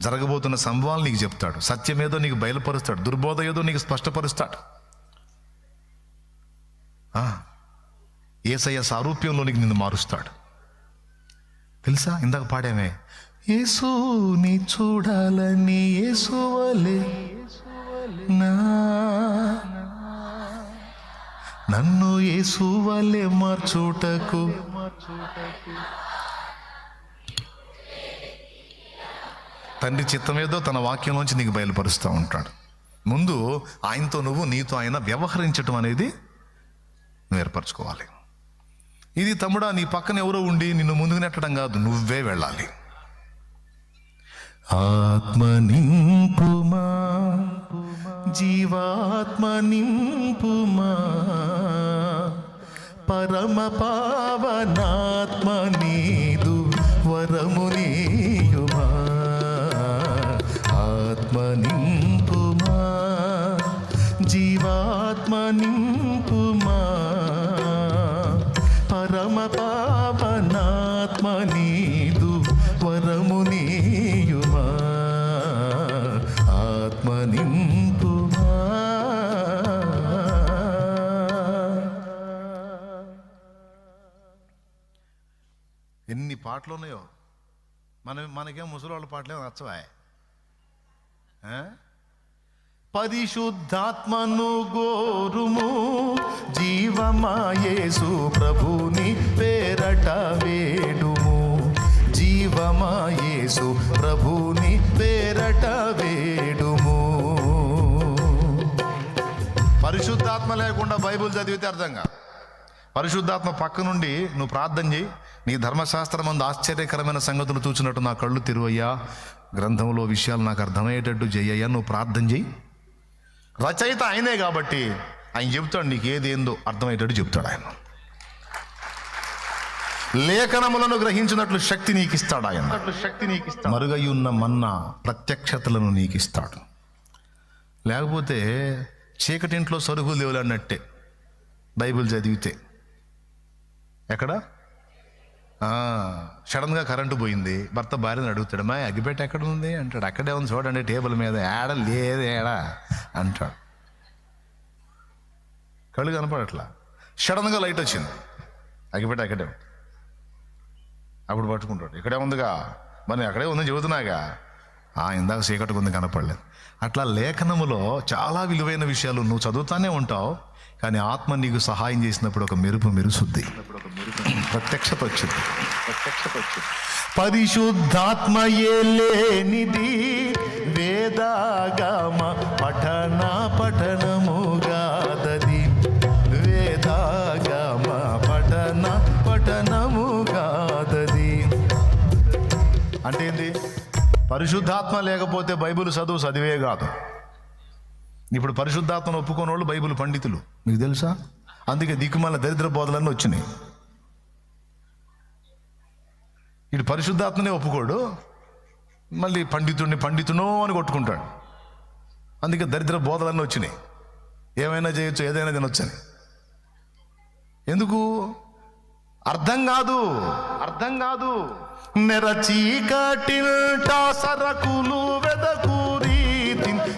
జరగబోతున్న సంభవాలు నీకు చెప్తాడు, సత్యం ఏదో నీకు బయలుపరుస్తాడు, దుర్బోధ ఏదో నీకు స్పష్టపరుస్తాడు. యేసయ్య సారూప్యంలోనికి నిన్ను మారుస్తాడు. తెలుసా, ఇందాక పాడామే, యేసుని చూడాలని యేసువలే నన్ను యేసువలే మార్చుటకు. తండ్రి చిత్తమేదో తన వాక్యంలోంచి నీకు బయలుపరుస్తూ ఉంటాడు. ముందు ఆయనతో నువ్వు, నీతో ఆయన వ్యవహరించటం అనేది నువ్వు ఏర్పరచుకోవాలి. ఇది తమ్ముడా, నీ పక్కన ఎవరో ఉండి నిన్ను ముందుకు నెట్టడం కాదు, నువ్వే వెళ్ళాలి. ఆత్మ నింపుమా, జీవాత్మ నింపుమా, పరమ పావనాత్మ నీదు వరము నీయుమా. ఆత్మ నింపుమా, జీవాత్మ నింపుమా, పరమ పావనాత్మ నీదు వరము నీయుమా. ఆత్మ నింపుమా. ఎన్ని పాటలు ఉన్నాయో. మనకేం ముసలివాళ్ళ పాటలే నచ్చవా? పరిశుద్ధాత్మను గోరుము, జీవమాయేసు ప్రభుని పేరట వేడుము. జీవమాయేసు ప్రభుని పేరట వేడుము. పరిశుద్ధాత్మ లేకుండా బైబిల్ చదివితే అర్థం కాదు. పరిశుద్ధాత్మ పక్క నుండి నువ్వు ప్రార్థన చేయి, నీ ధర్మశాస్త్రం అందు ఆశ్చర్యకరమైన సంగతులు చూచినట్టు నా కళ్ళు తెరువయ్యా, గ్రంథంలో విషయాలు నాకు అర్థమయ్యేటట్టు చెయ్యయ్యా, నువ్వు ప్రార్థన చేయి. రచయిత ఆయనే కాబట్టి ఆయన చెప్తాడు, నీకు ఏదేందో అర్థమయ్యేటట్టు చెప్తాడు ఆయన. లేఖనములను గ్రహించినట్లు శక్తి నీకు ఇస్తాడు ఆయన. మరుగై ఉన్న మన్నా ప్రత్యక్షతలను నీకు ఇస్తాడు. లేకపోతే చీకటింట్లో సరుకులు దేవులన్నట్టే బైబిల్ చదివితే. ఎక్కడ సడన్గా కరెంటు పోయింది, భర్త భార్యను అడుగుతాడు, మా అగ్గిపెట్ట ఎక్కడ ఉంది అంటాడు. అక్కడే ఉంది చూడండి టేబుల్ మీద. ఏడ లేదు ఏడా అంటాడు. కళ్ళు కనపడట్లా. సడన్గా లైట్ వచ్చింది, అగ్గిపెట్ట అక్కడే. అప్పుడు పట్టుకుంటాడు, ఇక్కడే ఉందిగా, మరి అక్కడే ఉందని చెబుతున్నాగా. ఇందాక చీకటికి ఉంది కనపడలేదు. అట్లా లేఖనములో చాలా విలువైన విషయాలు నువ్వు చదువుతానే ఉంటావు, కానీ ఆత్మ నీకు సహాయం చేసినప్పుడు ఒక మెరుపు మెరుసుద్ది, ప్రత్యక్షత వచ్చింది. పరిశుద్ధాత్మయే లేనిది వేదాగమ పఠనముగాదది. వేదాగమ పఠనముగాదది అంటే ఏంటి? పరిశుద్ధాత్మ లేకపోతే బైబిల్ చదివే కాదు. ఇప్పుడు పరిశుద్ధాత్మను ఒప్పుకోని వాళ్ళు బైబిల్ పండితులు, మీకు తెలుసా? అందుకే దిక్కుమాల దరిద్ర బోధలన్నీ వచ్చినాయి. ఇటు పరిశుద్ధాత్మనే ఒప్పుకోడు, మళ్ళీ పండితునో అని కొట్టుకుంటాడు. అందుకే దరిద్ర బోధలన్నీ వచ్చినాయి. ఏమైనా చేయొచ్చు, ఏదైనా తినొచ్చని. ఎందుకు? అర్థం కాదు. నెరచీకటిల్టా సరకులు వెదకూరి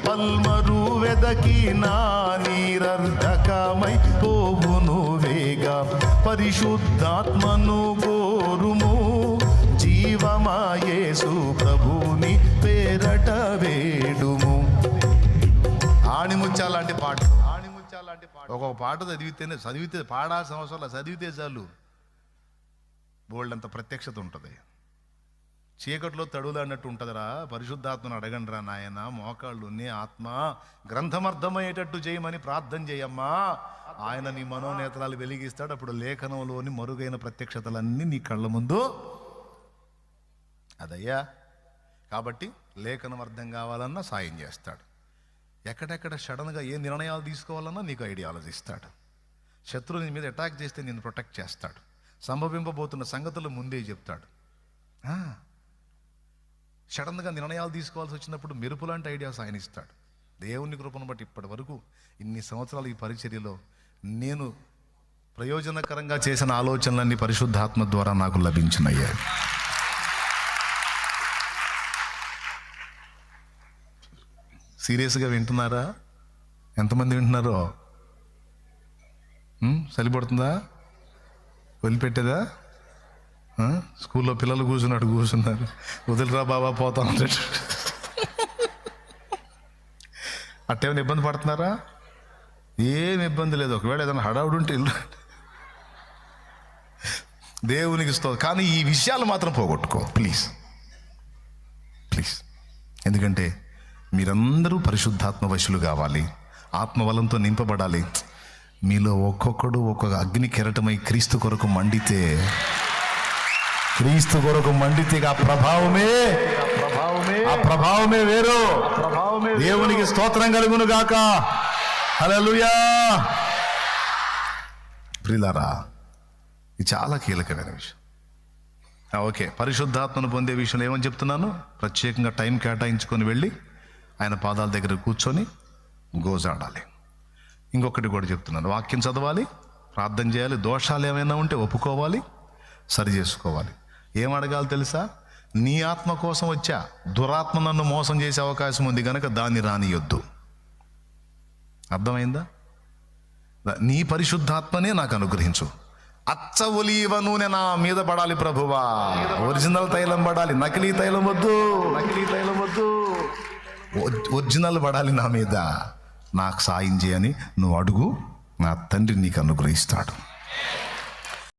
పల్మరు వెదకి నా నీరర్ధకమై పోవును వేగా. పరిశుద్ధాత్మను గోరుము, జీవమాయేసు ప్రభుని పేరట వేడుము. ఆణిముత్యాలాంటి పాట. ఒక్కొక్క పాట చదివితే పాడాల్సిన అవసరం, చదివితే చాలు బోల్డంత ప్రత్యక్షత ఉంటుంది. చీకట్లో తడులు అన్నట్టు ఉంటుందిరా. పరిశుద్ధాత్మను అడగండిరా నాయన, మోకాళ్ళు నీ ఆత్మ గ్రంథమర్థమయ్యేటట్టు చేయమని ప్రార్థన చేయమ్మా. ఆయన నీ మనోనేత్రాలు వెలిగిస్తాడు. అప్పుడు లేఖనంలోని మరుగైన ప్రత్యక్షతలన్నీ నీ కళ్ళ ముందు. అదయ్యా, కాబట్టి లేఖనం అర్థం కావాలన్నా సాయం చేస్తాడు. ఎక్కడెక్కడ సడన్గా ఏ నిర్ణయాలు తీసుకోవాలన్నా నీకు ఐడియాలజీ ఇస్తాడు. శత్రువు నీ మీద అటాక్ చేస్తే నిన్ను ప్రొటెక్ట్ చేస్తాడు. సంభవింపబోతున్న సంగతులు ముందే చెప్తాడు. సడన్గా నిర్ణయాలు తీసుకోవాల్సి వచ్చినప్పుడు మెరుపు లాంటి ఐడియాస్ ఆయన ఇస్తాడు. దేవుని కృపను బట్టి ఇప్పటి వరకు ఇన్ని సంవత్సరాలు ఈ పరిచర్యలో నేను ప్రయోజనకరంగా చేసిన ఆలోచనలన్నీ పరిశుద్ధాత్మ ద్వారా నాకు లభించినయ్యాయి. సీరియస్గా వింటున్నారా? ఎంతమంది వింటున్నారో? సరిపడుతుందా? వదిలిపెట్టేదా? స్కూల్లో పిల్లలు కూర్చున్నారు, వదిలిరా బాబా పోతా ఉంటాడు. అట్టేమైనా ఇబ్బంది పడుతున్నారా? ఏం ఇబ్బంది లేదు. ఒకవేళ ఏదైనా హడావుడు ఉంటే ఇల్లు దేవునికి స్తోత్రం. కానీ ఈ విషయాలు మాత్రం పోగొట్టుకో ప్లీజ్. ఎందుకంటే మీరందరూ పరిశుద్ధాత్మ వశులు కావాలి, ఆత్మబలంతో నింపబడాలి. మీలో ఒక్కొక్కడు ఒక్కొక్క అగ్ని కెరటమై క్రీస్తు కొరకు మండితే ఆ ప్రభావమే వేరు. దేవునికి స్తోత్రం కలుగును గాక. హల్లెలూయా. ప్రియులారా, ఇది చాలా కీలకమైన విషయం. ఓకే, పరిశుద్ధాత్మను పొందే విషయంలో ఏమని చెప్తున్నాను? ప్రత్యేకంగా టైం కేటాయించుకొని వెళ్ళి ఆయన పాదాల దగ్గర కూర్చొని గోజాడాలి. ఇంకొకటి కూడా చెప్తున్నాను, వాక్యం చదవాలి, ప్రార్థన చేయాలి, దోషాలు ఏమైనా ఉంటే ఒప్పుకోవాలి, సరి చేసుకోవాలి. ఏం అడగాలి తెలుసా? నీ ఆత్మ కోసం వచ్చా, దురాత్మ నన్ను మోసం చేసే అవకాశం ఉంది కనుక దాన్ని రానియొద్దు. అర్థమైందా? నీ పరిశుద్ధాత్మనే నాకు అనుగ్రహించు. అచ్చ ఒలీవ నూనె నా మీద పడాలి ప్రభువా, ఒరిజినల్ తైలం పడాలి, నకిలీ తైలం వద్దు. ఒరిజినల్ పడాలి నా మీద. నాకు సాయం చేయని నువ్వు అడుగు, నా తండ్రి నీకు అనుగ్రహిస్తాడు.